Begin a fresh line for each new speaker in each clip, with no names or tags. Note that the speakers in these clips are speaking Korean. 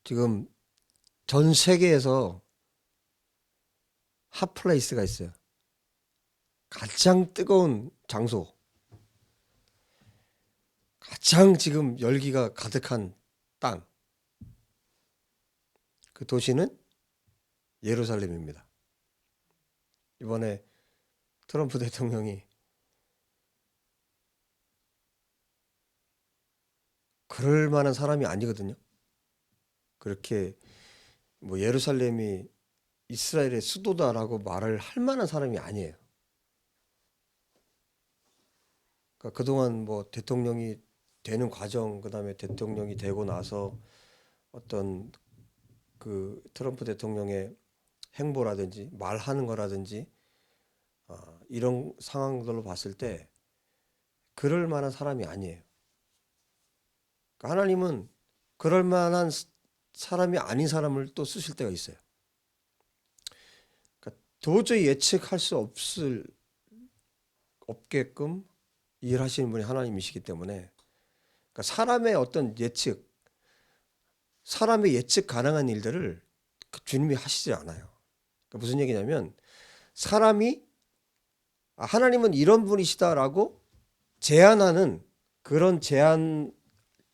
지금 전 세계에서 핫플레이스가 있어요. 가장 뜨거운 장소, 가장 지금 열기가 가득한 땅. 그 도시는 예루살렘입니다. 이번에 트럼프 대통령이 그럴 만한 사람이 아니거든요. 그렇게 뭐 예루살렘이 이스라엘의 수도다라고 말을 할 만한 사람이 아니에요. 그러니까 그동안 뭐 대통령이 되는 과정, 그다음에 대통령이 되고 나서 어떤 그 트럼프 대통령의 행보라든지 말하는 거라든지 이런 상황들로 봤을 때 그럴 만한 사람이 아니에요. 그러니까 하나님은 그럴 만한 사람이 아닌 사람을 또 쓰실 때가 있어요. 그러니까 도저히 예측할 수 없게끔 일하시는 분이 하나님이시기 때문에 그러니까 사람의 예측 가능한 일들을 주님이 하시지 않아요. 그러니까 무슨 얘기냐면 사람이 하나님은 이런 분이시다라고 제안하는 그런 제안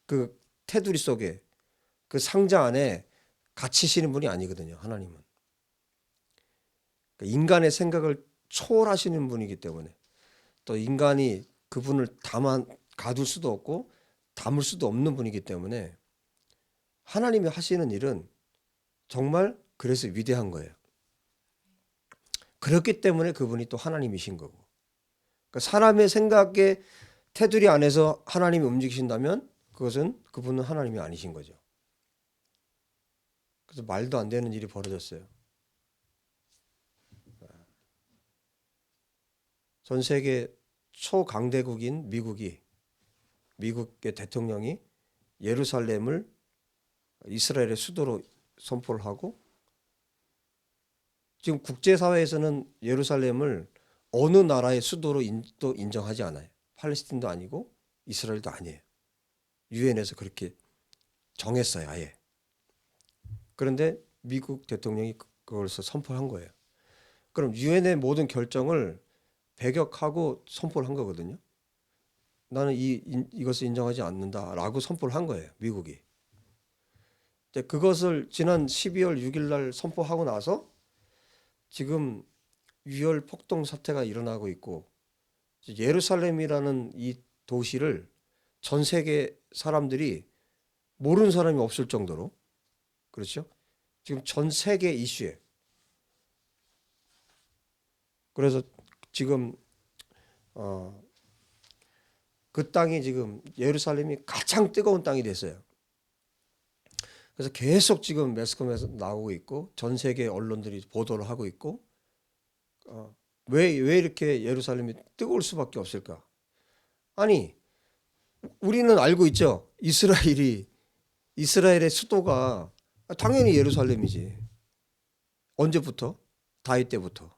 그 테두리 속에 그 상자 안에 갇히시는 분이 아니거든요. 하나님은. 그러니까 인간의 생각을 초월하시는 분이기 때문에 또 인간이 그분을 가둘 수도 없고 담을 수도 없는 분이기 때문에 하나님이 하시는 일은 정말 그래서 위대한 거예요. 그렇기 때문에 그분이 또 하나님이신 거고. 그러니까 사람의 생각의 테두리 안에서 하나님이 움직이신다면 그분은 하나님이 아니신 거죠. 그래서 말도 안 되는 일이 벌어졌어요. 전 세계 초강대국인 미국의 대통령이 예루살렘을 이스라엘의 수도로 선포를 하고 지금 국제사회에서는 예루살렘을 어느 나라의 수도로 또 인정하지 않아요. 팔레스틴도 아니고 이스라엘도 아니에요. 유엔에서 그렇게 정했어요, 아예. 그런데 미국 대통령이 그걸서 선포한 거예요. 그럼 유엔의 모든 결정을 배격하고 선포를 한 거거든요. 나는 이것을 인정하지 않는다라고 선포를 한 거예요, 미국이. 그것을 지난 12월 6일 날 선포하고 나서 지금 유혈 폭동 사태가 일어나고 있고 예루살렘이라는 이 도시를 전 세계 사람들이 모르는 사람이 없을 정도로 그렇죠? 지금 전 세계 이슈에 그래서 지금 그 땅이 지금 예루살렘이 가장 뜨거운 땅이 됐어요. 그래서 계속 지금 매스컴에서 나오고 있고 전 세계 언론들이 보도를 하고 있고 왜 이렇게 예루살렘이 뜨거울 수밖에 없을까? 아니 우리는 알고 있죠. 이스라엘의 수도가 당연히 예루살렘이지. 언제부터? 다윗 때부터.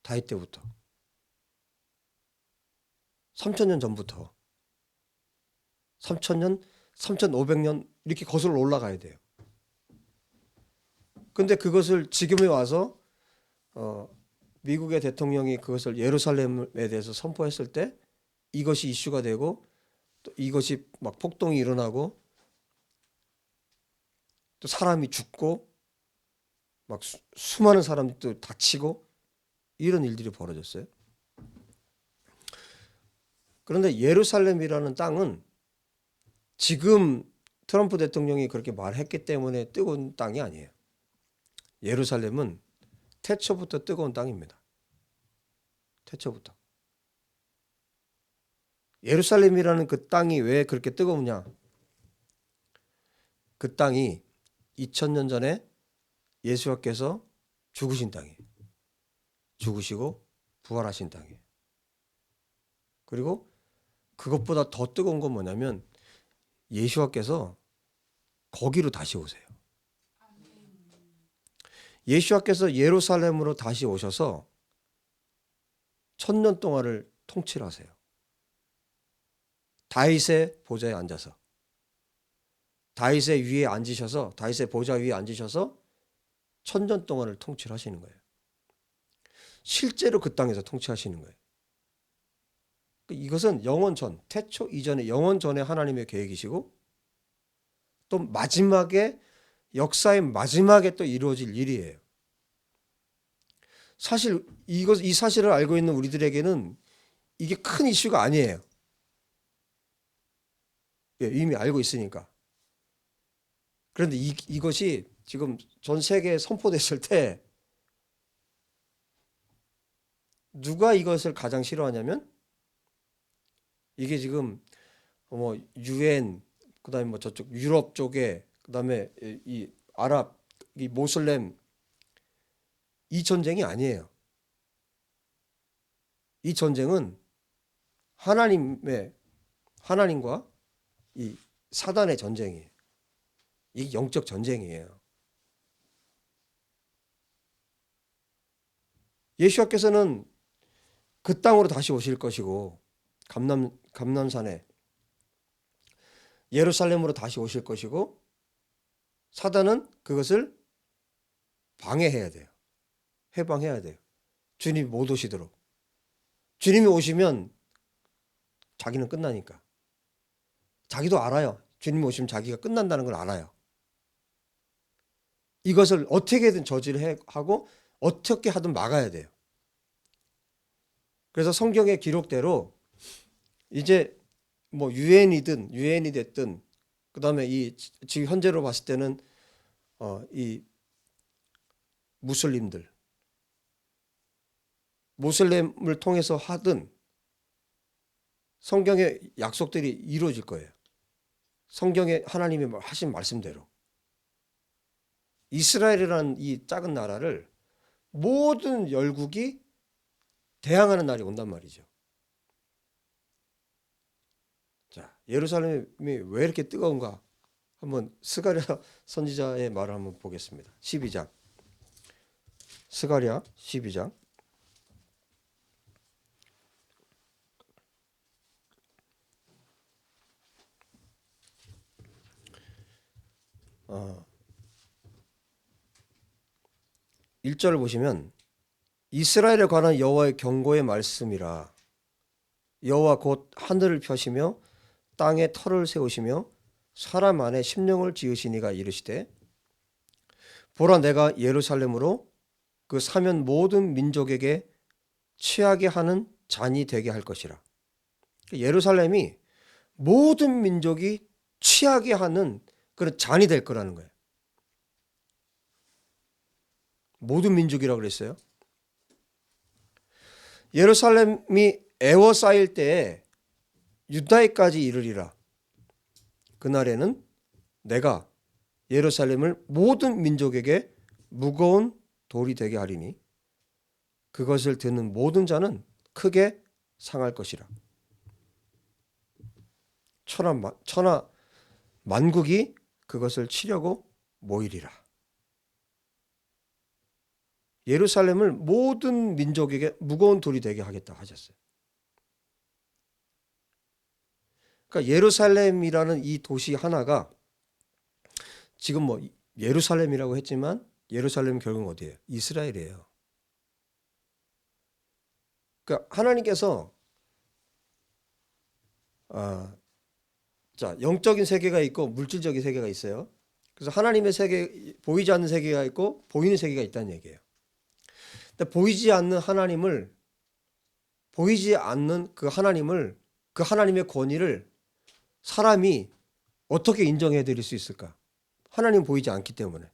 다윗 때부터. 3,000년 전부터. 3,000년, 3,500년 이렇게 거슬러 올라가야 돼요. 근데 그것을 지금에 와서 미국의 대통령이 그것을 예루살렘에 대해서 선포했을 때 이것이 이슈가 되고 또 이것이 막 폭동이 일어나고 또 사람이 죽고 막 수많은 사람들도 다치고 이런 일들이 벌어졌어요. 그런데 예루살렘이라는 땅은 지금 트럼프 대통령이 그렇게 말했기 때문에 뜨거운 땅이 아니에요. 예루살렘은 태초부터 뜨거운 땅입니다. 태초부터. 예루살렘이라는 그 땅이 왜 그렇게 뜨거우냐? 그 땅이 2000년 전에 예수님께서 죽으신 땅이에요. 죽으시고 부활하신 땅이에요. 그리고 그것보다 더 뜨거운 건 뭐냐면 예수님께서 거기로 다시 오세요. 예수님께서 예루살렘으로 다시 오셔서 1000년 동안을 통치를 하세요. 다윗의 보좌에 앉아서. 다윗의 위에 앉으셔서 다윗의 보좌 위에 앉으셔서 천년 동안을 통치를 하시는 거예요. 실제로 그 땅에서 통치하시는 거예요. 이것은 영원 전, 태초 이전에 영원 전에 하나님의 계획이시고 또 마지막에 역사의 마지막에 또 이루어질 일이에요. 사실 이 사실을 알고 있는 우리들에게는 이게 큰 이슈가 아니에요. 예, 이미 알고 있으니까. 그런데 이것이 지금 전 세계에 선포됐을 때 누가 이것을 가장 싫어하냐면 이게 지금 뭐 UN 그다음에 뭐 저쪽 유럽 쪽에 그다음에 이 아랍 이 모슬렘 이 전쟁이 아니에요. 이 전쟁은 하나님과 이 사단의 전쟁이에요. 이 영적 전쟁이에요. 예수님께서는 그 땅으로 다시 오실 것이고 감람산에 예루살렘으로 다시 오실 것이고 사단은 그것을 방해해야 돼요. 해방해야 돼요. 주님이 못 오시도록. 주님이 오시면 자기는 끝나니까. 자기도 알아요. 주님이 오시면 자기가 끝난다는 걸 알아요. 이것을 어떻게든 저지를 하고 어떻게 하든 막아야 돼요. 그래서 성경의 기록대로 이제 뭐 유엔이 됐든 그다음에 이 지금 현재로 봤을 때는 이 모슬렘을 통해서 하든 성경의 약속들이 이루어질 거예요. 성경에 하나님이 하신 말씀대로 이스라엘이라는 이 작은 나라를 모든 열국이 대항하는 날이 온단 말이죠. 자, 예루살렘이 왜 이렇게 뜨거운가? 한번 스가랴 선지자의 말을 한번 보겠습니다. 12장. 스가랴 12장. 어, 1절을 보시면 이스라엘에 관한 여호와의 경고의 말씀이라. 여호와 곧 하늘을 펴시며 땅에 터를 세우시며 사람 안에 심령을 지으시니가 이르시되 보라 내가 예루살렘으로 그 사면 모든 민족에게 취하게 하는 잔이 되게 할 것이라. 예루살렘이 모든 민족이 취하게 하는 그런 잔이 될 거라는 거예요. 모든 민족이라고 그랬어요. 예루살렘이 애워싸일 때에 유다에까지 이르리라. 그날에는 내가 예루살렘을 모든 민족에게 무거운 돌이 되게 하리니 그것을 듣는 모든 자는 크게 상할 것이라. 천하 만국이 그것을 치려고 모이리라. 예루살렘을 모든 민족에게 무거운 돌이 되게 하겠다 하셨어요. 그러니까 예루살렘이라는 이 도시 하나가 지금 뭐 예루살렘이라고 했지만 예루살렘 결국은 어디예요? 이스라엘이에요. 그러니까 하나님께서 자, 영적인 세계가 있고 물질적인 세계가 있어요. 그래서 하나님의 세계, 보이지 않는 세계가 있고 보이는 세계가 있다는 얘기예요. 근데 보이지 않는 그 하나님의 권위를 사람이 어떻게 인정해 드릴 수 있을까? 하나님 보이지 않기 때문에.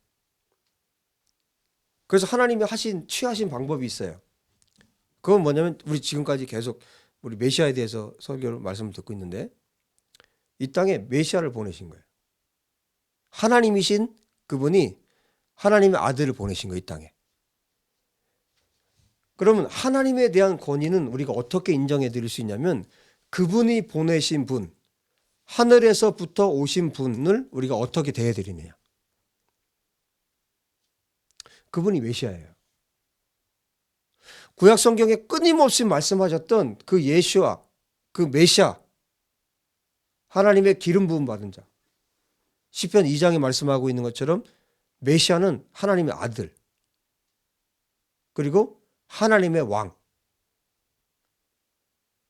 그래서 하나님이 취하신 방법이 있어요. 그건 뭐냐면 우리 지금까지 계속 우리 메시아에 대해서 설교를 말씀을 듣고 있는데 이 땅에 메시아를 보내신 거예요. 하나님이신 그분이 하나님의 아들을 보내신 거예요, 이 땅에. 그러면 하나님에 대한 권위는 우리가 어떻게 인정해 드릴 수 있냐면 그분이 보내신 분, 하늘에서부터 오신 분을 우리가 어떻게 대해 드리느냐. 그분이 메시아예요. 구약 성경에 끊임없이 말씀하셨던 그 예수와 그 메시아, 하나님의 기름 부음 받은 자. 시편 2장에 말씀하고 있는 것처럼 메시아는 하나님의 아들, 그리고 하나님의 왕,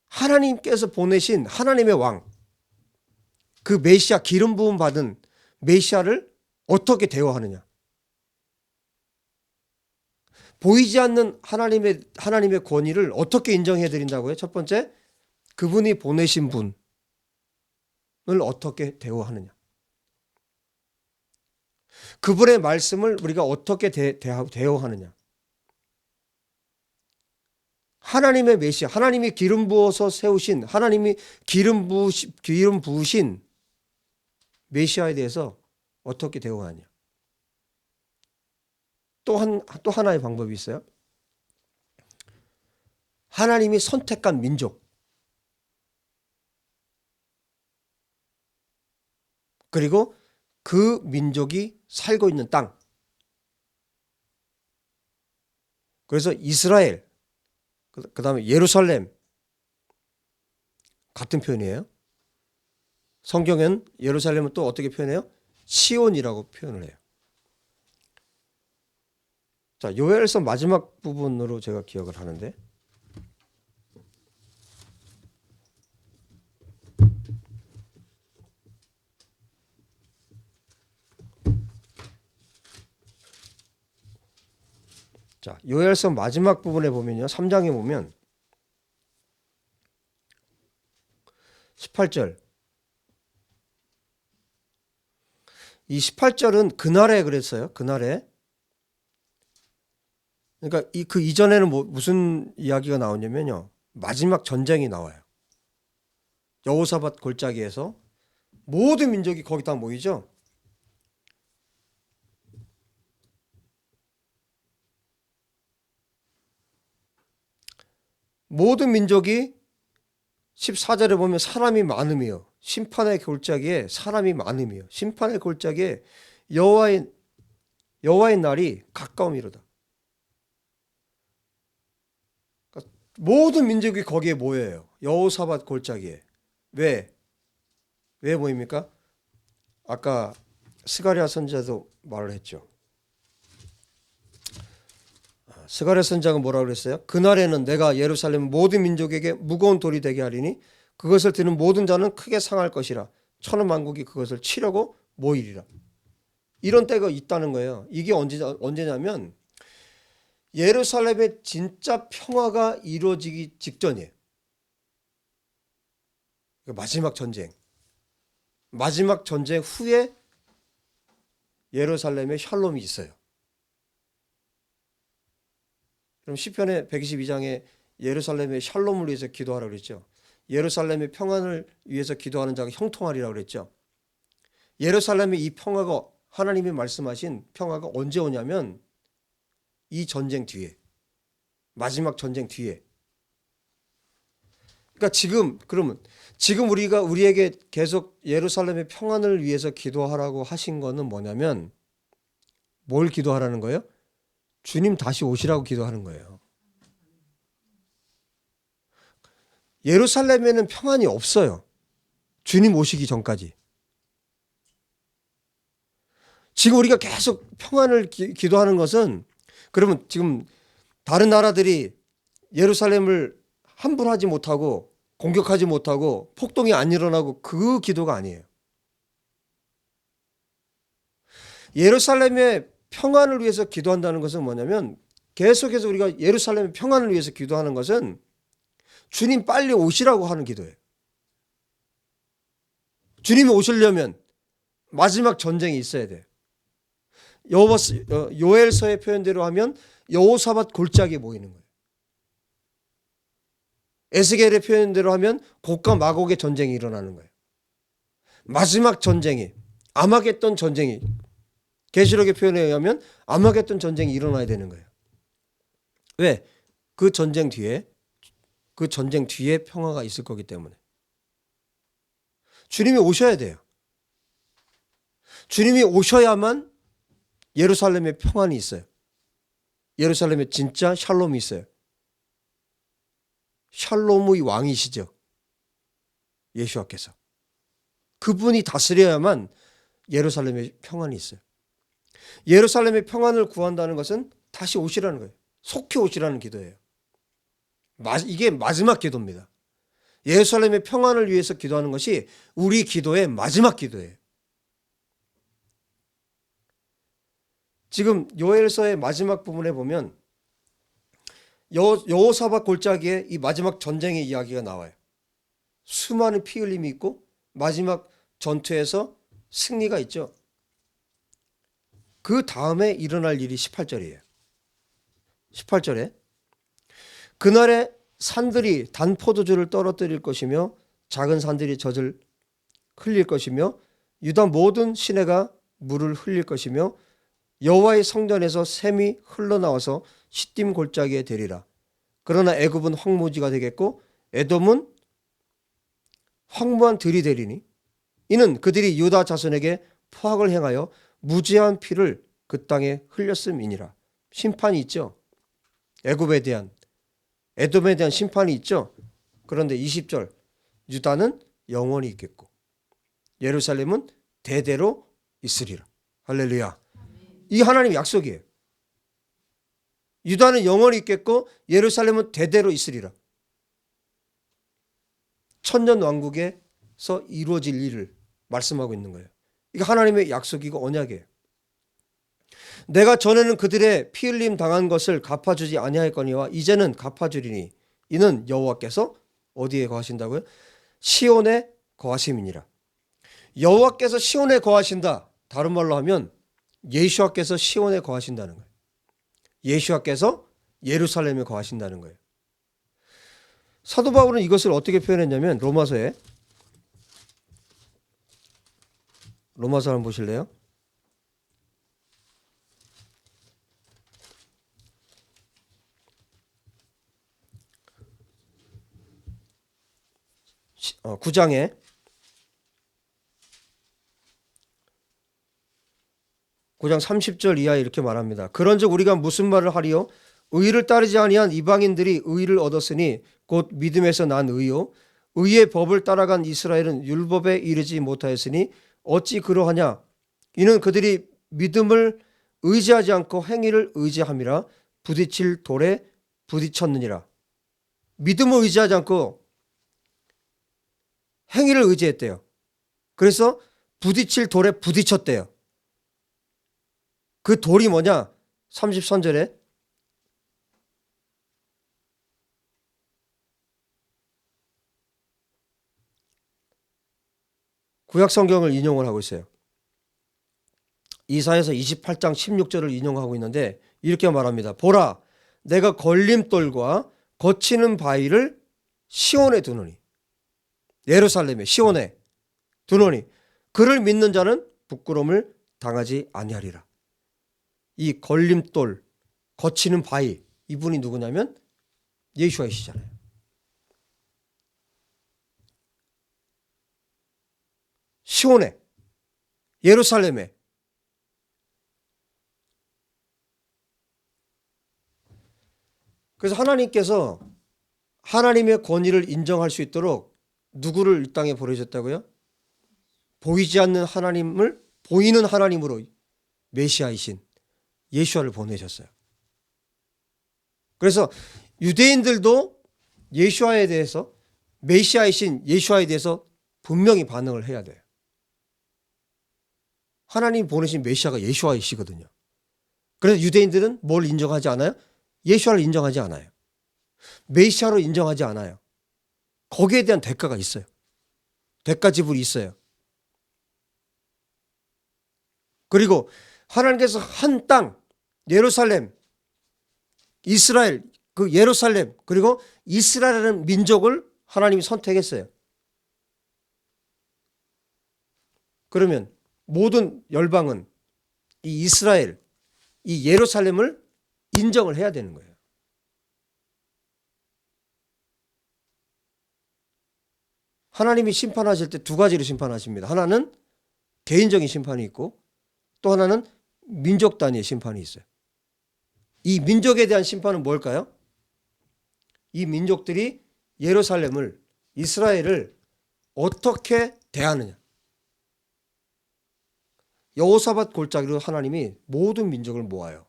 하나님께서 보내신 하나님의 왕, 그 메시아, 기름 부음 받은 메시아를 어떻게 대우하느냐. 보이지 않는 하나님의 권위를 어떻게 인정해 드린다고요? 첫 번째, 그분이 보내신 분을 어떻게 대우하느냐. 그분의 말씀을 우리가 어떻게 대우하느냐. 하나님의 메시아, 하나님이 기름 부어서 세우신, 하나님이 기름 부으신 메시아에 대해서 어떻게 대우하느냐. 또 하나의 방법이 있어요. 하나님이 선택한 민족, 그리고 그 민족이 살고 있는 땅. 그래서 이스라엘, 그 다음에 예루살렘, 같은 표현이에요. 성경은 예루살렘은 또 어떻게 표현해요? 시온이라고 표현을 해요. 자, 요엘서 마지막 부분으로 제가 기억을 하는데, 자, 요엘서 마지막 부분에 보면요, 3장에 보면 18절, 이 18절은 그날에 그랬어요. 그날에. 그러니까 그 이전에는 무슨 이야기가 나오냐면요, 마지막 전쟁이 나와요. 여호사밧 골짜기에서 모든 민족이 거기 다 모이죠. 모든 민족이 14절에 보면 사람이 많으며, 심판의 골짜기에 사람이 많으며, 심판의 골짜기에 여호와의 날이 가까움이로다. 그러니까 모든 민족이 거기에 모여요. 여호사밧 골짜기에. 왜 모입니까? 아까 스가랴 선지자도 말을 했죠. 스가랴 선지자가 뭐라고 그랬어요? 그날에는 내가 예루살렘 모든 민족에게 무거운 돌이 되게 하리니 그것을 드는 모든 자는 크게 상할 것이라. 천하만국이 그것을 치려고 모이리라. 이런 때가 있다는 거예요. 이게 언제냐면 예루살렘의 진짜 평화가 이루어지기 직전이에요. 마지막 전쟁 후에 예루살렘에 샬롬이 있어요. 그럼 시편의 122장에 예루살렘의 샬롬을 위해서 기도하라고 그랬죠. 예루살렘의 평안을 위해서 기도하는 자가 형통하리라고 그랬죠. 예루살렘의 이 평화가, 하나님이 말씀하신 평화가 언제 오냐면 이 전쟁 뒤에, 마지막 전쟁 뒤에. 그러니까 지금 우리에게 계속 예루살렘의 평안을 위해서 기도하라고 하신 거는 뭐냐면, 뭘 기도하라는 거예요? 주님 다시 오시라고 기도하는 거예요. 예루살렘에는 평안이 없어요. 주님 오시기 전까지. 지금 우리가 계속 평안을 기도하는 것은, 그러면 지금 다른 나라들이 예루살렘을 함불하지 못하고 공격하지 못하고 폭동이 안 일어나고 그 기도가 아니에요. 예루살렘의 평안을 위해서 기도한다는 것은 뭐냐면, 계속해서 우리가 예루살렘의 평안을 위해서 기도하는 것은 주님 빨리 오시라고 하는 기도예요. 주님이 오시려면 마지막 전쟁이 있어야 돼요. 요엘서의 표현대로 하면 여호사밧 골짜기에 모이는 거예요. 에스겔의 표현대로 하면 곡과 마곡의 전쟁이 일어나는 거예요. 마지막 전쟁이, 아마겟돈 전쟁이, 계시록의 표현에 의하면 아마겟돈 전쟁이 일어나야 되는 거예요. 왜? 그 전쟁 뒤에 평화가 있을 거기 때문에. 주님이 오셔야 돼요. 주님이 오셔야만 예루살렘에 평안이 있어요. 예루살렘에 진짜 샬롬이 있어요. 샬롬의 왕이시죠. 예수와께서. 그분이 다스려야만 예루살렘에 평안이 있어요. 예루살렘의 평안을 구한다는 것은 다시 오시라는 거예요. 속히 오시라는 기도예요. 이게 마지막 기도입니다. 예루살렘의 평안을 위해서 기도하는 것이 우리 기도의 마지막 기도예요. 지금 요엘서의 마지막 부분에 보면 여호사밧 골짜기에 이 마지막 전쟁의 이야기가 나와요. 수많은 피 흘림이 있고 마지막 전투에서 승리가 있죠. 그 다음에 일어날 일이 18절이에요. 18절에 그날에 산들이 단 포도주를 떨어뜨릴 것이며 작은 산들이 젖을 흘릴 것이며 유다 모든 시내가 물을 흘릴 것이며 여호와의 성전에서 샘이 흘러나와서 시딤 골짜기에 되리라. 그러나 애굽은 황무지가 되겠고 에돔은 황무한 들이 되리니 이는 그들이 유다 자손에게 포악을 행하여 무죄한 피를 그 땅에 흘렸음이니라. 심판이 있죠. 애굽에 대한, 에돔에 대한 심판이 있죠. 그런데 20절 유다는 영원히 있겠고 예루살렘은 대대로 있으리라. 할렐루야. 이 하나님의 약속이에요. 유다는 영원히 있겠고 예루살렘은 대대로 있으리라. 천년 왕국에서 이루어질 일을 말씀하고 있는 거예요. 이게 하나님의 약속이고 언약이에요. 내가 전에는 그들의 피 흘림 당한 것을 갚아주지 아니하였거니와 이제는 갚아주리니 이는 여호와께서 어디에 거하신다고요? 시온에 거하심이니라. 여호와께서 시온에 거하신다. 다른 말로 하면 예수와께서 시온에 거하신다는 거예요. 예수와께서 예루살렘에 거하신다는 거예요. 사도 바울은 이것을 어떻게 표현했냐면 로마서에 로마서 한번 보실래요? 구장에 9장 30절 이하에 이렇게 말합니다. 그런즉 우리가 무슨 말을 하리요? 의를 따르지 아니한 이방인들이 의를 얻었으니 곧 믿음에서 난 의요. 의의 법을 따라간 이스라엘은 율법에 이르지 못하였으니 어찌 그러하냐? 이는 그들이 믿음을 의지하지 않고 행위를 의지함이라 부딪힐 돌에 부딪혔느니라. 믿음을 의지하지 않고 행위를 의지했대요. 그래서 부딪힐 돌에 부딪혔대요. 그 돌이 뭐냐? 33절에 구약 성경을 인용을 하고 있어요. 이사야서 28장 16절을 인용하고 있는데 이렇게 말합니다. 보라, 내가 걸림돌과 거치는 바위를 시온에 두노니, 예루살렘에 시온에 두노니 그를 믿는 자는 부끄러움을 당하지 아니하리라. 이 걸림돌, 거치는 바위, 이분이 누구냐면 예수와이시잖아요. 시온에, 예루살렘에. 그래서 하나님께서 하나님의 권위를 인정할 수 있도록 누구를 이 땅에 보내셨다고요? 보이지 않는 하나님을 보이는 하나님으로 메시아이신 예수와를 보내셨어요. 그래서 유대인들도 예수와에 대해서, 메시아이신 예수와에 대해서 분명히 반응을 해야 돼요. 하나님이 보내신 메시아가 예수와이시거든요. 그래서 유대인들은 뭘 인정하지 않아요? 예수와를 인정하지 않아요. 메시아로 인정하지 않아요. 거기에 대한 대가가 있어요. 대가 지불이 있어요. 그리고 하나님께서 한 땅, 예루살렘, 이스라엘, 그 예루살렘, 그리고 이스라엘이라는 민족을 하나님이 선택했어요. 그러면 모든 열방은 이 이스라엘, 이 예루살렘을 인정을 해야 되는 거예요. 하나님이 심판하실 때 두 가지로 심판하십니다. 하나는 개인적인 심판이 있고 또 하나는 민족 단위의 심판이 있어요. 이 민족에 대한 심판은 뭘까요? 이 민족들이 예루살렘을, 이스라엘을 어떻게 대하느냐. 여호사밧 골짜기로 하나님이 모든 민족을 모아요.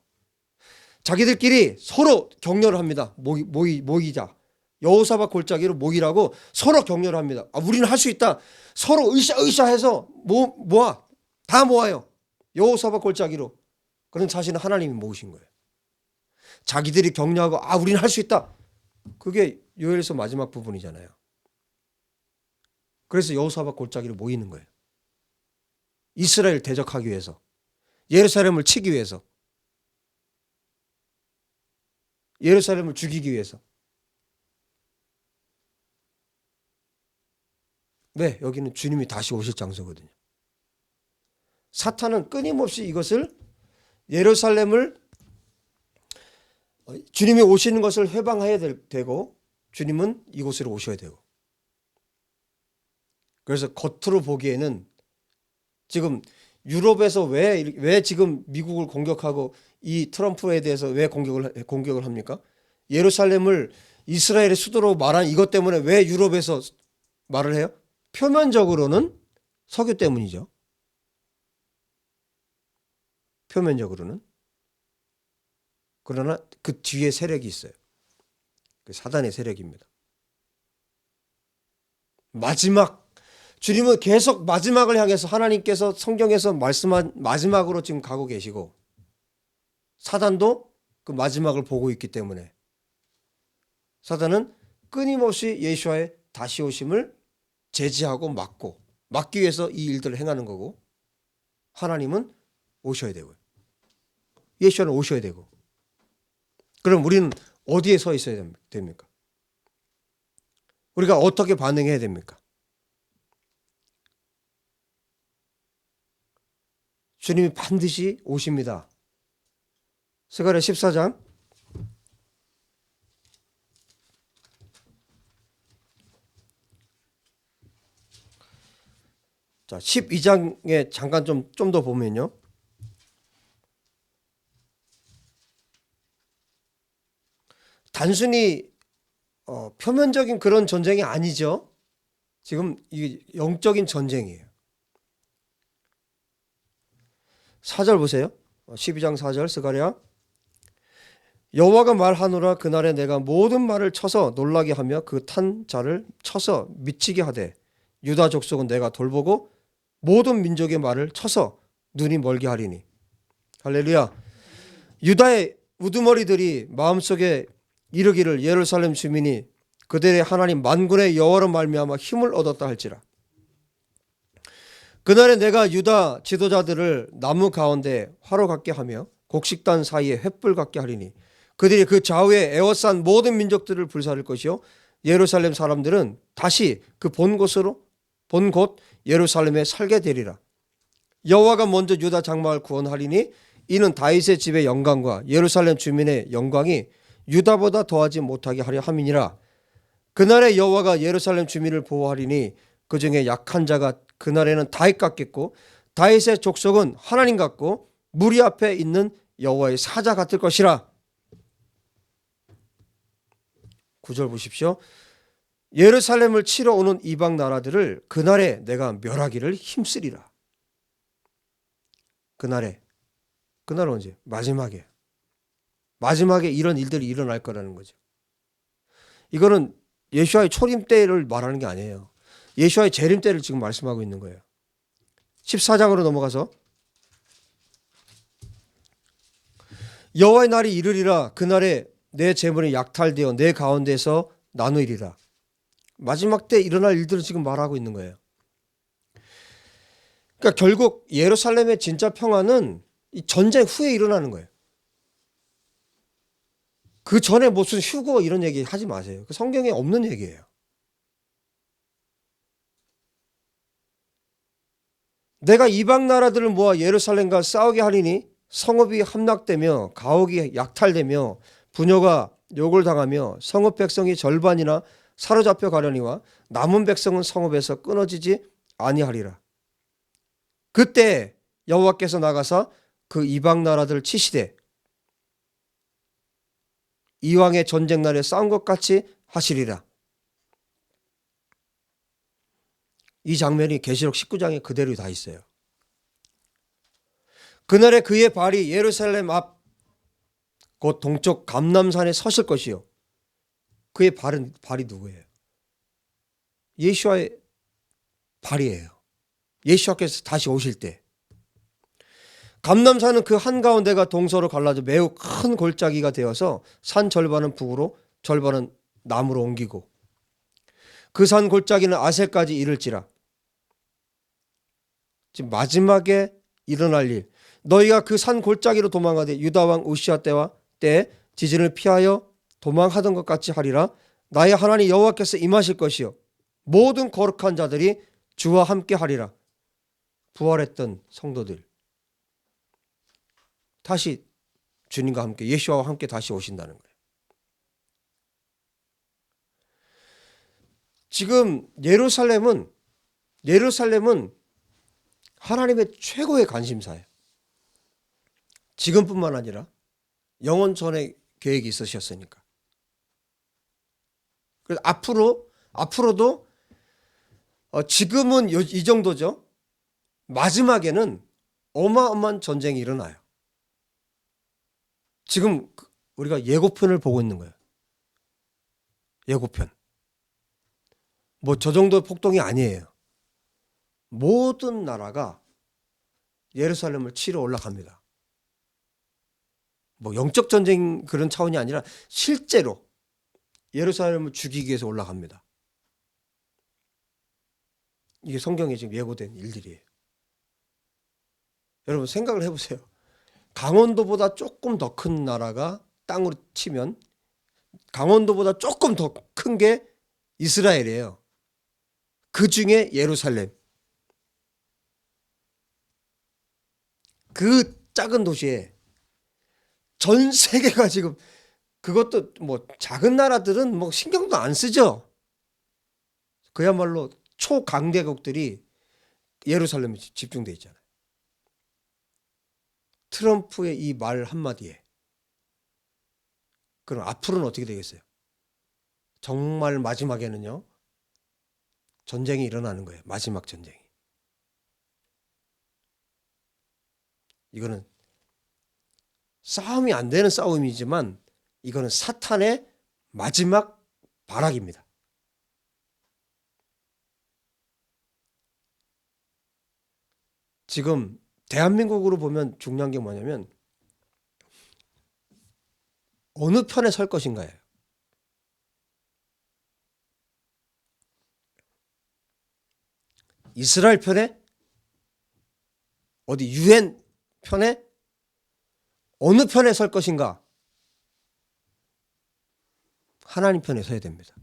자기들끼리 서로 격려를 합니다. 모이자. 여호사밧 골짜기로 모이라고 서로 격려를 합니다. 우리는 할 수 있다. 서로 으쌰으쌰해서 모아. 다 모아요. 여호사밧 골짜기로. 그런 자신은 하나님이 모으신 거예요. 자기들이 격려하고 우리는 할 수 있다. 그게 요엘서 마지막 부분이잖아요. 그래서 여호사밧 골짜기로 모이는 거예요. 이스라엘 대적하기 위해서. 예루살렘을 치기 위해서. 예루살렘을 죽이기 위해서. 왜? 여기는 주님이 다시 오실 장소거든요. 사탄은 끊임없이 이것을 예루살렘을 주님이 오시는 것을 회방해야 되고 주님은 이곳으로 오셔야 되고 그래서 겉으로 보기에는 지금 유럽에서 왜 지금 미국을 공격하고 이 트럼프에 대해서 왜 공격을 합니까? 예루살렘을 이스라엘의 수도로 말한 이것 때문에 왜 유럽에서 말을 해요? 표면적으로는 석유 때문이죠. 표면적으로는. 그러나 그 뒤에 세력이 있어요. 그 사단의 세력입니다. 주님은 계속 마지막을 향해서 하나님께서 성경에서 말씀한 마지막으로 지금 가고 계시고 사단도 그 마지막을 보고 있기 때문에 사단은 끊임없이 예수와의 다시 오심을 제지하고 막기 위해서 이 일들을 행하는 거고 하나님은 오셔야 되고요. 예수와는 오셔야 되고 그럼 우리는 어디에 서 있어야 됩니까? 우리가 어떻게 반응해야 됩니까? 주님이 반드시 오십니다. 스가랴 14장 자 12장에 잠깐 좀 더 보면요. 단순히 표면적인 그런 전쟁이 아니죠. 지금 이 영적인 전쟁이에요. 4절 보세요. 12장 4절 스가랴 여호와가 말하노라 그날에 내가 모든 말을 쳐서 놀라게 하며 그 탄 자를 쳐서 미치게 하되 유다 족속은 내가 돌보고 모든 민족의 말을 쳐서 눈이 멀게 하리니 할렐루야. 유다의 우두머리들이 마음속에 이르기를 예루살렘 주민이 그들의 하나님 만군의 여호와로 말미암아 힘을 얻었다 할지라. 그날에 내가 유다 지도자들을 나무 가운데 화로 같게 하며 곡식단 사이에 횃불 같게 하리니 그들이 그 좌우에 에워싼 모든 민족들을 불사를 것이요 예루살렘 사람들은 다시 그 본 곳 예루살렘에 살게 되리라. 여호와가 먼저 유다 장막을 구원하리니 이는 다윗의 집의 영광과 예루살렘 주민의 영광이 유다보다 더하지 못하게 하려 함이니라. 그날에 여호와가 예루살렘 주민을 보호하리니 그 중에 약한 자가 그날에는 다윗 같겠고 다윗의 족속은 하나님 같고 무리 앞에 있는 여호와의 사자 같을 것이라. 9절 보십시오. 예루살렘을 치러 오는 이방 나라들을 그날에 내가 멸하기를 힘쓰리라. 그날은 언제? 마지막에 이런 일들이 일어날 거라는 거죠. 이거는 예수와의 초림 때를 말하는 게 아니에요. 예수와의 재림 때를 지금 말씀하고 있는 거예요. 14장으로 넘어가서 여호와의 날이 이르리라. 그날에 내 재물이 약탈되어 내 가운데서 나누리라. 마지막 때 일어날 일들을 지금 말하고 있는 거예요. 그러니까 결국 예루살렘의 진짜 평화는 이 전쟁 후에 일어나는 거예요. 그 전에 무슨 휴거 이런 얘기 하지 마세요. 그 성경에 없는 얘기예요. 내가 이방 나라들을 모아 예루살렘과 싸우게 하리니 성읍이 함락되며 가옥이 약탈되며 부녀가 욕을 당하며 성읍 백성이 절반이나 사로잡혀 가려니와 남은 백성은 성읍에서 끊어지지 아니하리라. 그때 여호와께서 나가사 그 이방 나라들을 치시되 이왕의 전쟁 날에 싸운 것 같이 하시리라. 이 장면이 계시록 19장에 그대로 다 있어요. 그날에 그의 발이 예루살렘 앞 곧 동쪽 감람산에 서실 것이요. 그의 발이 누구예요? 예수와의 발이에요. 예수께서 다시 오실 때. 감람산은 그 한가운데가 동서로 갈라져 매우 큰 골짜기가 되어서 산 절반은 북으로 절반은 남으로 옮기고 그 산 골짜기는 아셀까지 이를지라. 지금 마지막에 일어날 일. 너희가 그 산 골짜기로 도망하되 유다 왕 우시아 때 지진을 피하여 도망하던 것 같이 하리라. 나의 하나님 여호와께서 임하실 것이요 모든 거룩한 자들이 주와 함께 하리라. 부활했던 성도들 다시 주님과 함께 예수와 함께 다시 오신다는 거예요. 지금 예루살렘은 하나님의 최고의 관심사예요. 지금뿐만 아니라 영원전에 계획이 있으셨으니까. 그래서 앞으로도 지금은 이 정도죠. 마지막에는 어마어마한 전쟁이 일어나요. 지금 우리가 예고편을 보고 있는 거예요. 예고편. 뭐 저 정도 폭동이 아니에요. 모든 나라가 예루살렘을 치러 올라갑니다. 뭐 영적 전쟁 그런 차원이 아니라 실제로 예루살렘을 죽이기 위해서 올라갑니다. 이게 성경에 지금 예고된 일들이에요. 여러분 생각을 해보세요. 강원도보다 조금 더 큰 나라가 땅으로 치면 강원도보다 조금 더 큰 게 이스라엘이에요. 그 중에 예루살렘. 그 작은 도시에 전 세계가 지금 그것도 뭐 작은 나라들은 뭐 신경도 안 쓰죠. 그야말로 초강대국들이 예루살렘에 집중돼 있잖아요. 트럼프의 이 말 한마디에. 그럼 앞으로는 어떻게 되겠어요? 정말 마지막에는요. 전쟁이 일어나는 거예요. 마지막 전쟁이. 이거는 싸움이 안 되는 싸움이지만 이거는 사탄의 마지막 발악입니다. 지금 대한민국으로 보면 중요한 게 뭐냐면 어느 편에 설 것인가예요. 이스라엘 편에? 어디 유엔 편에? 어느 편에 설 것인가? 하나님 편에 서야 됩니다.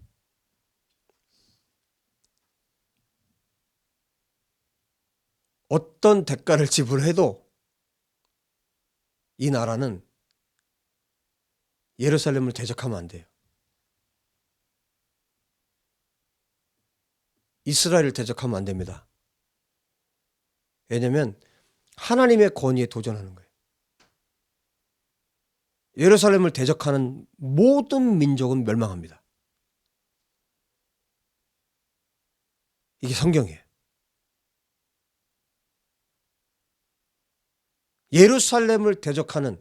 어떤 대가를 지불해도 이 나라는 예루살렘을 대적하면 안 돼요. 이스라엘을 대적하면 안 됩니다. 왜냐하면 하나님의 권위에 도전하는 거예요. 예루살렘을 대적하는 모든 민족은 멸망합니다. 이게 성경이에요. 예루살렘을 대적하는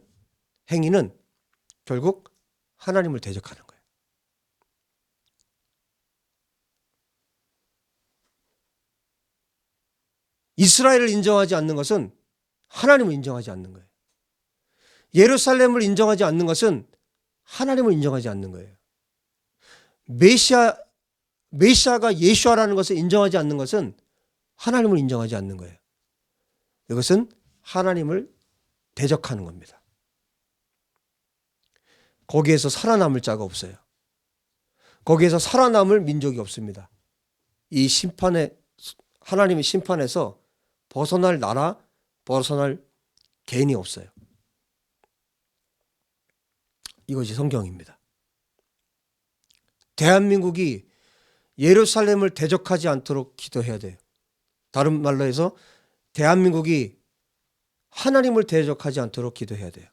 행위는 결국 하나님을 대적하는 거예요. 이스라엘을 인정하지 않는 것은 하나님을 인정하지 않는 거예요. 예루살렘을 인정하지 않는 것은 하나님을 인정하지 않는 거예요. 메시아가 예수아라는 것을 인정하지 않는 것은 하나님을 인정하지 않는 거예요. 이것은 하나님을 대적하는 겁니다. 거기에서 살아남을 자가 없어요. 거기에서 살아남을 민족이 없습니다. 이 하나님의 심판에서 벗어날 나라, 벗어날 개인이 없어요. 이것이 성경입니다. 대한민국이 예루살렘을 대적하지 않도록 기도해야 돼요. 다른 말로 해서 대한민국이 하나님을 대적하지 않도록 기도해야 돼요.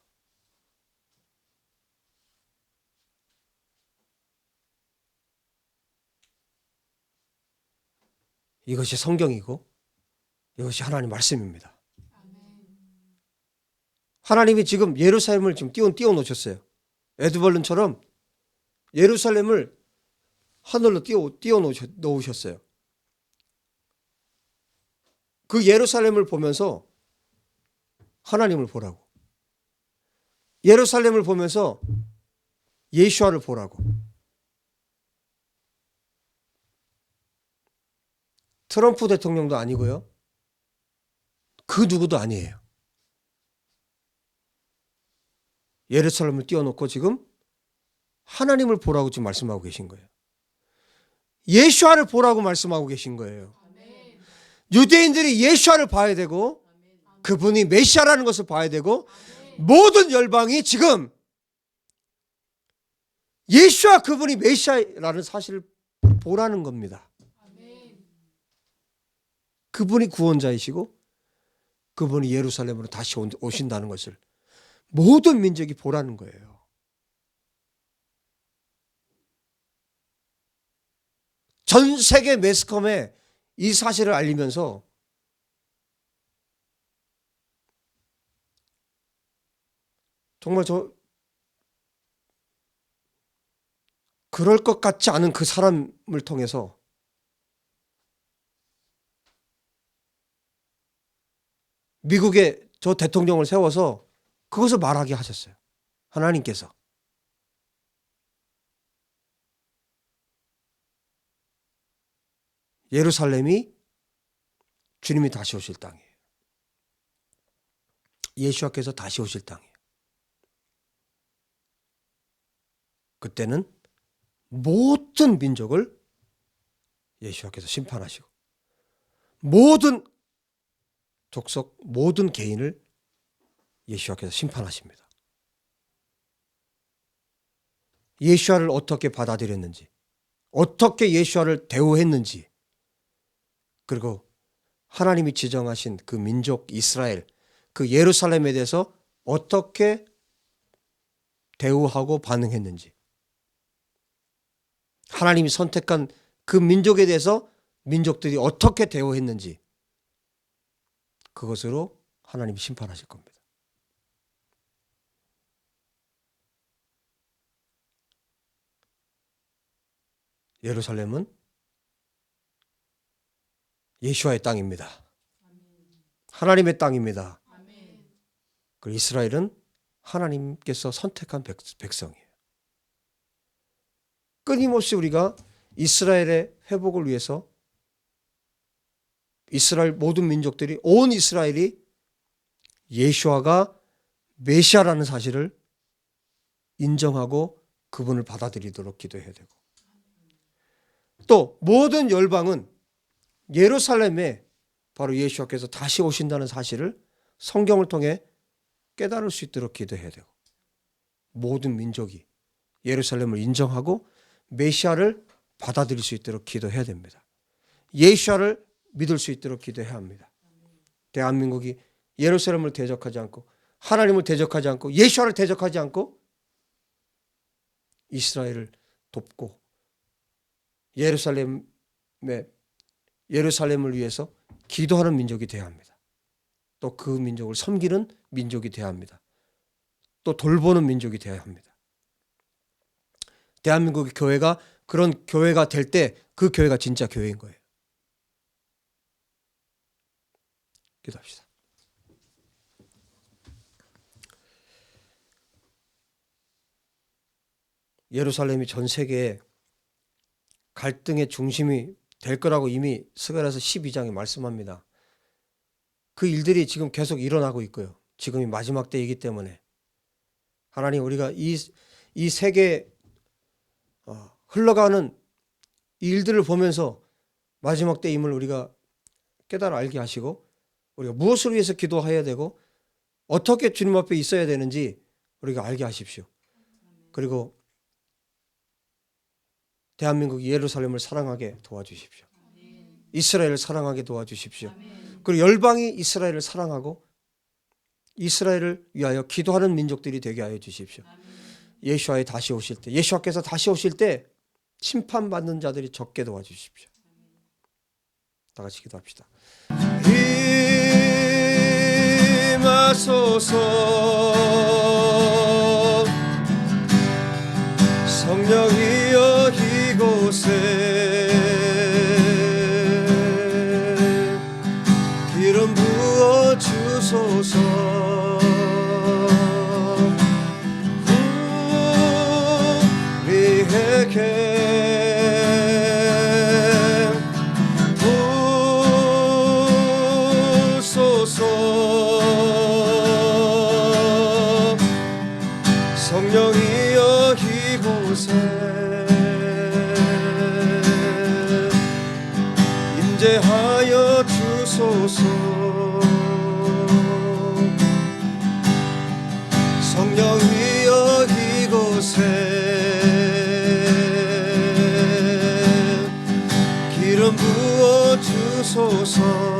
이것이 성경이고 이것이 하나님 말씀입니다. 하나님이 지금 예루살렘을 지금 띄워놓으셨어요. 에드벌룬처럼 예루살렘을 하늘로 띄워놓으셨어요. 그 예루살렘을 보면서 하나님을 보라고. 예루살렘을 보면서 예수와를 보라고. 트럼프 대통령도 아니고요. 그 누구도 아니에요. 예루살렘을 띄워놓고 지금 하나님을 보라고 지금 말씀하고 계신 거예요. 예수와를 보라고 말씀하고 계신 거예요. 유대인들이 예수와를 봐야 되고 그분이 메시아라는 것을 봐야 되고 모든 열방이 지금 예수와 그분이 메시아라는 사실을 보라는 겁니다. 그분이 구원자이시고 그분이 예루살렘으로 다시 오신다는 것을 모든 민족이 보라는 거예요. 전 세계 매스컴에 이 사실을 알리면서 정말 그럴 것 같지 않은 그 사람을 통해서 미국의 저 대통령을 세워서 그것을 말하게 하셨어요. 하나님께서. 예루살렘이 주님이 다시 오실 땅이에요. 예수와께서 다시 오실 땅이에요. 그때는 모든 민족을 예수와께서 심판하시고 모든 족속, 모든 개인을 예수와께서 심판하십니다. 예수와를 어떻게 받아들였는지, 어떻게 예수와를 대우했는지, 그리고 하나님이 지정하신 그 민족 이스라엘, 그 예루살렘에 대해서 어떻게 대우하고 반응했는지, 하나님이 선택한 그 민족에 대해서 민족들이 어떻게 대우했는지, 그것으로 하나님이 심판하실 겁니다. 예루살렘은 예수와의 땅입니다. 하나님의 땅입니다. 그리고 이스라엘은 하나님께서 선택한 백성이에요. 끊임없이 우리가 이스라엘의 회복을 위해서 이스라엘 모든 민족들이, 온 이스라엘이 예수와가 메시아라는 사실을 인정하고 그분을 받아들이도록 기도해야 되고, 또 모든 열방은 예루살렘에 바로 예수와께서 다시 오신다는 사실을 성경을 통해 깨달을 수 있도록 기도해야 되고, 모든 민족이 예루살렘을 인정하고 메시아를 받아들일 수 있도록 기도해야 됩니다. 예수와를 믿을 수 있도록 기도해야 합니다. 대한민국이 예루살렘을 대적하지 않고 하나님을 대적하지 않고 예수와를 대적하지 않고 이스라엘을 돕고 예루살렘을 위해서 기도하는 민족이 되어야 합니다. 또 그 민족을 섬기는 민족이 되어야 합니다. 또 돌보는 민족이 되어야 합니다. 대한민국의 교회가 그런 교회가 될 때 그 교회가 진짜 교회인 거예요. 기도합시다. 예루살렘이 전 세계에 갈등의 중심이 될 거라고 이미 스가랴서 12장에 말씀합니다. 그 일들이 지금 계속 일어나고 있고요. 지금이 마지막 때이기 때문에 하나님, 우리가 이 세계에 흘러가는 일들을 보면서 마지막 때임을 우리가 깨달아 알게 하시고, 우리가 무엇을 위해서 기도해야 되고 어떻게 주님 앞에 있어야 되는지 우리가 알게 하십시오. 그리고 대한민국 예루살렘을 사랑하게 도와주십시오. 이스라엘을 사랑하게 도와주십시오. 그리고 열방이 이스라엘을 사랑하고 이스라엘을 위하여 기도하는 민족들이 되게 하여 주십시오. 예수와의 다시 오실 때, 예수와께서 다시 오실 때 심판받는 자들이 적게 도와주십시오. 다 같이 기도합시다. 임하소서. 성령이여 이곳에 기름 부어 주소서. 우리에게 성령이여 이곳에 임재하여 주소서. 성령이여 이곳에 기름 부어 주소서.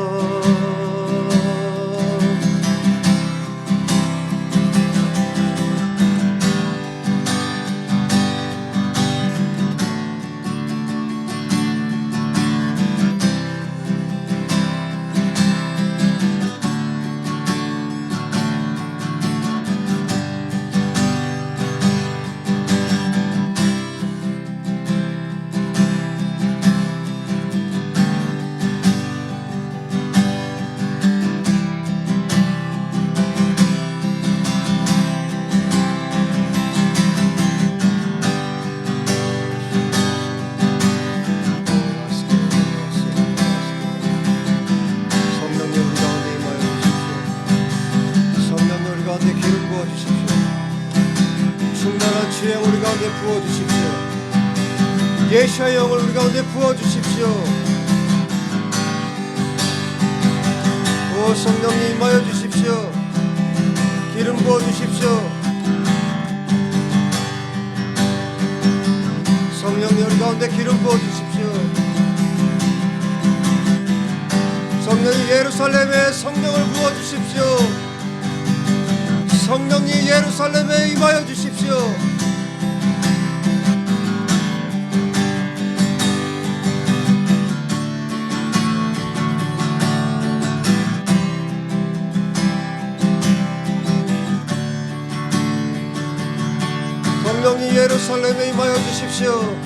주행 우리 가운데 부어주십시오. 예수의 영을 우리 가운데 부어주십시오. 오 성령님 임하여 주십시오. 기름 부어주십시오. 성령님 우리 가운데 기름 부어주십시오. 성령님 예루살렘에 성령을 부어주십시오. 성령님 예루살렘에 임하여 주십시오. 성령님 예루살렘에 임하여 주십시오.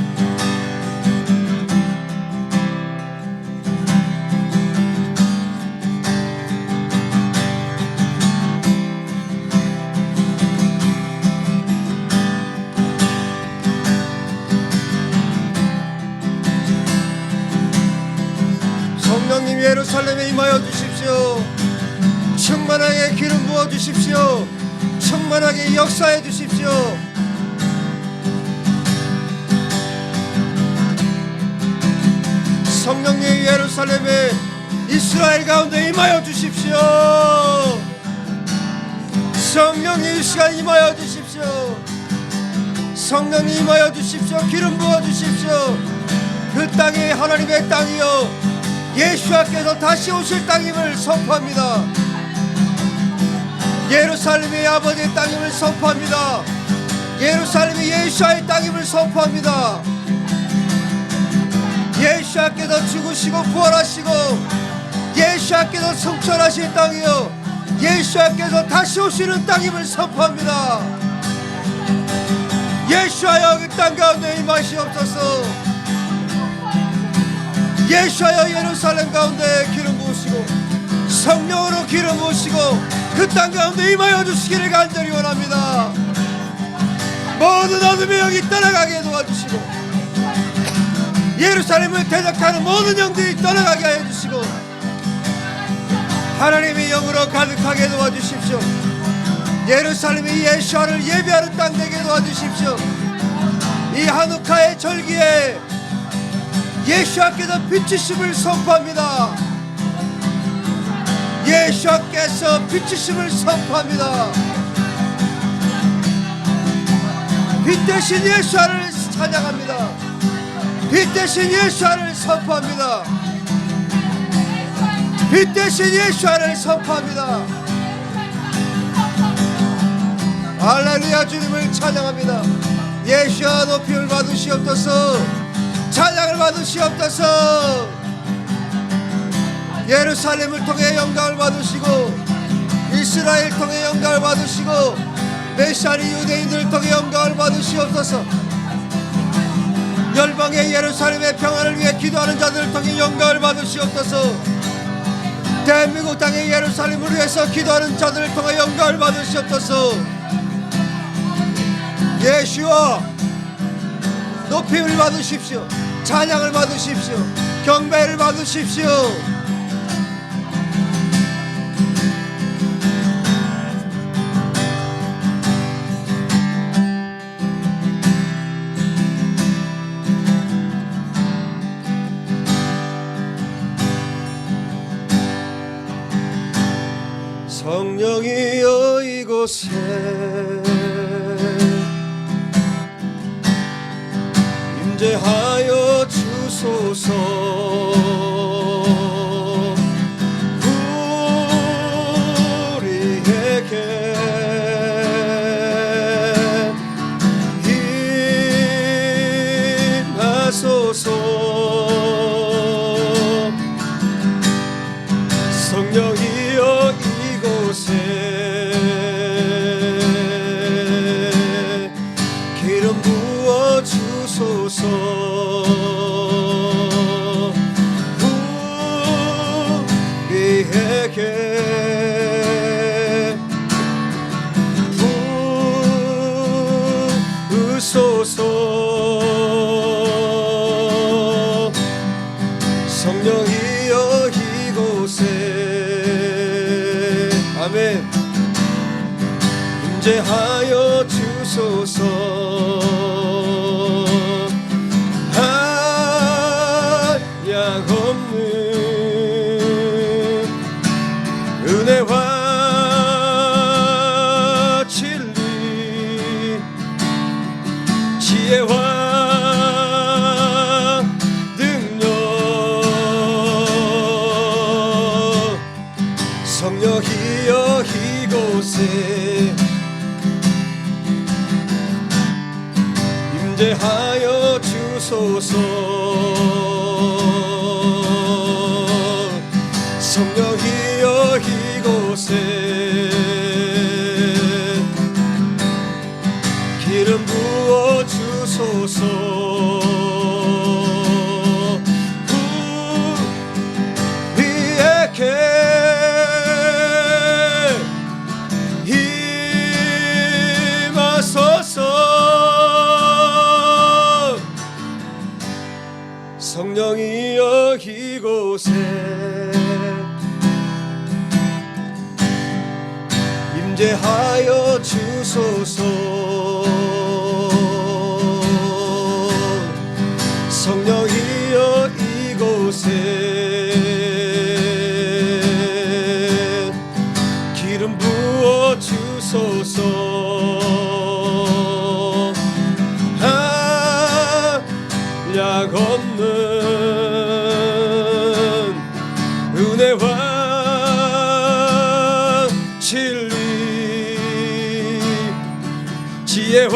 성령님 예루살렘에 임하여 주십시오. 충만하게 기름 부어 주십시오. 충만하게 역사해 주십시오. 성령님 예루살렘에 이스라엘 가운데 임하여 주십시오. 성령님 이 시간 임하여 주십시오. 성령님 임하여 주십시오. 기름 부어 주십시오. 그 땅이 하나님의 땅이요 예수께서 다시 오실 땅임을 선포합니다. 예루살렘이 아버지의 땅임을 선포합니다. 예루살렘이 예수의 땅임을 선포합니다. 예수께서 죽으시고 부활하시고 예수께서 승천하신 땅이요 예수께서 다시 오시는 땅임을 선포합니다. 예수여 그 땅 가운데 임하시옵소서. 예수여 예루살렘 가운데 기름 부으시고 성령으로 기름 부으시고 그 땅 가운데 임하여 주시기를 간절히 원합니다. 모든 어둠의 영이 떠나가게 도와주시고 예루살렘을 대적하는 모든 영들이 떠나가게 하여 주시고 하나님의 영으로 가득하게 도와주십시오. 예루살렘이 예수를 예배하는 땅 되게 도와주십시오. 이 하누카의 절기에 예수께서 비추심을 선포합니다. 예수께서 비추심을 선포합니다. 빛 대신 예수를 찬양합니다. 빛 대신 예수를 선포합니다. 빛 대신 예수를 선포합니다. 할렐루야 주님을 찬양합니다. 예수와 높임을 받으시옵소서. 찬양을 받으시옵소서. 예루살렘을 통해 영광을 받으시고 이 이스라엘 통해 영광을 받으시고 메시아니 유대인들을 통해 영광을 받으시옵소서. 열방의 예루살렘의 평안을 위해 기도하는 자들을 통해 영광을 받으시옵소서. 대한민국 땅의 예루살렘을 위해서 기도하는 자들을 통해 영광을 받으시옵소서. 예수여, 높임을 받으십시오. 찬양을 받으십시오. 경배를 받으십시오. 성령이여 이곳에 임재하여 주소서. 우리에게 임하소서. 성령이여 이곳에 기름 부어 주소서. 우리에게 부으소서. 성령이여 이곳에 아멘 임재하여 주소서. 한량없는 은혜와 진리 지혜와 능력 성령이여 이곳에 임재하여 주소서. 성령이여 이곳에 기름 부어 주소서. 우리에게 임하소서. 성령이여 이곳에 임재하여 주소서. 성령이여 이곳에 기름 부어 주소서. 한량 없는 은혜와 진리 지혜와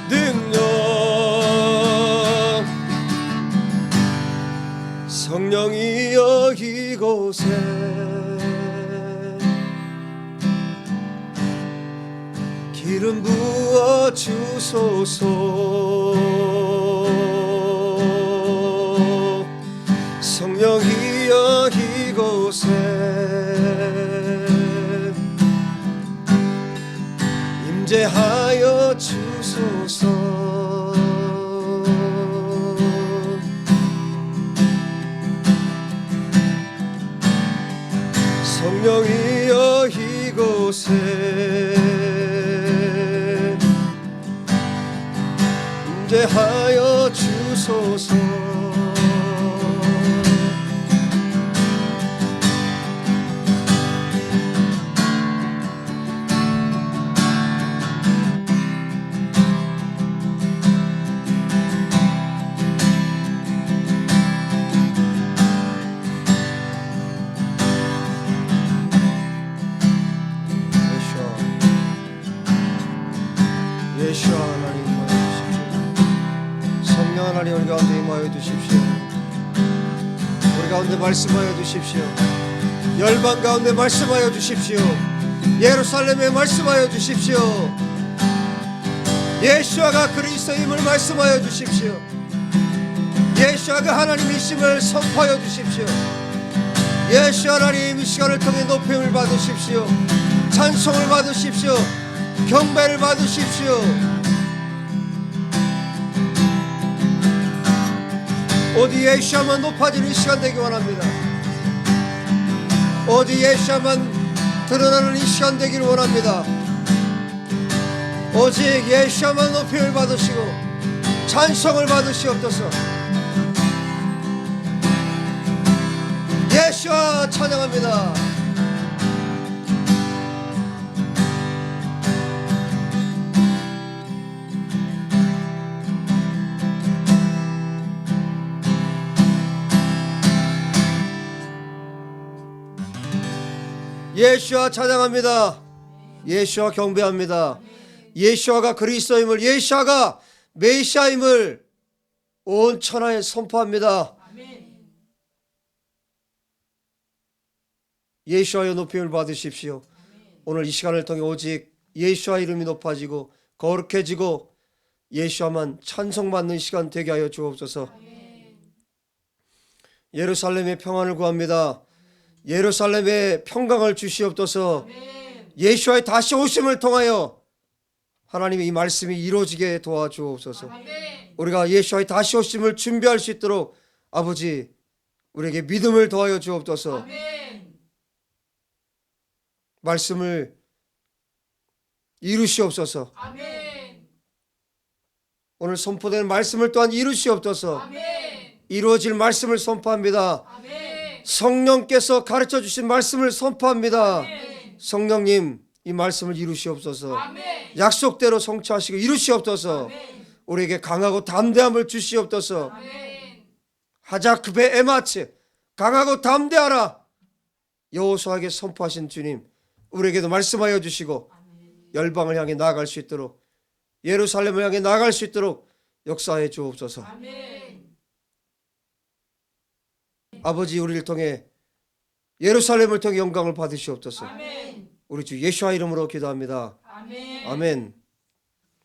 능력 성령이여 이곳에 기름 부어 주소서. 성령이여 이곳에 임재하여 주소서. 성령이여 이곳에 임재하여 주소서. 예수 하나님 임하여 주십시오. 성령 하나님 우리 가운데 임하여 주십시오. 우리 가운데 말씀하여 주십시오. 열방 가운데 말씀하여 주십시오. 예루살렘에 말씀하여 주십시오. 예수아가 그리스도임을 말씀하여 주십시오. 예수아가 하나님이심을 선포하여 주십시오. 예수 하나님, 이 시간을 통해 높임을 받으십시오. 찬송을 받으십시오. 경배를 받으십시오. 오직 예수야만 높아지는 시간 되기 원합니다. 오직 예수야만 드러나는 이 시간 되기를 원합니다. 오직 예수야만 높임을 받으시고 찬송을 받으시옵소서. 예수와 찬양합니다. 예수와 찬양합니다. 예수와 경배합니다. 예수아가 그리스도임을, 예수아가 메시아임을 온 천하에 선포합니다. 예수와의 높임을 받으십시오. 오늘 이 시간을 통해 오직 예수와 이름이 높아지고 거룩해지고 예수와만 찬송받는 시간 되게 하여 주옵소서. 예루살렘의 평안을 구합니다. 예루살렘의 평강을 주시옵소서. 예수와의 다시 오심을 통하여 하나님의 이 말씀이 이루어지게 도와주옵소서. 우리가 예수와의 다시 오심을 준비할 수 있도록 아버지 우리에게 믿음을 더하여 주옵소서. 말씀을 이루시옵소서. 오늘 선포되는 말씀을 또한 이루시옵소서. 이루어질 말씀을 선포합니다. 성령께서 가르쳐 주신 말씀을 선포합니다. 성령님, 이 말씀을 이루시옵소서. 약속대로 성취하시고 이루시옵소서. 우리에게 강하고 담대함을 주시옵소서. 하자크베 에마츠, 강하고 담대하라. 여호수아에게 선포하신 주님, 우리에게도 말씀하여 주시고 열방을 향해 나아갈 수 있도록, 예루살렘을 향해 나아갈 수 있도록 역사해 주옵소서. 아버지, 우리를 통해 예루살렘을 통해 영광을 받으시옵소서. 우리 주 예수와 이름으로 기도합니다. 아멘.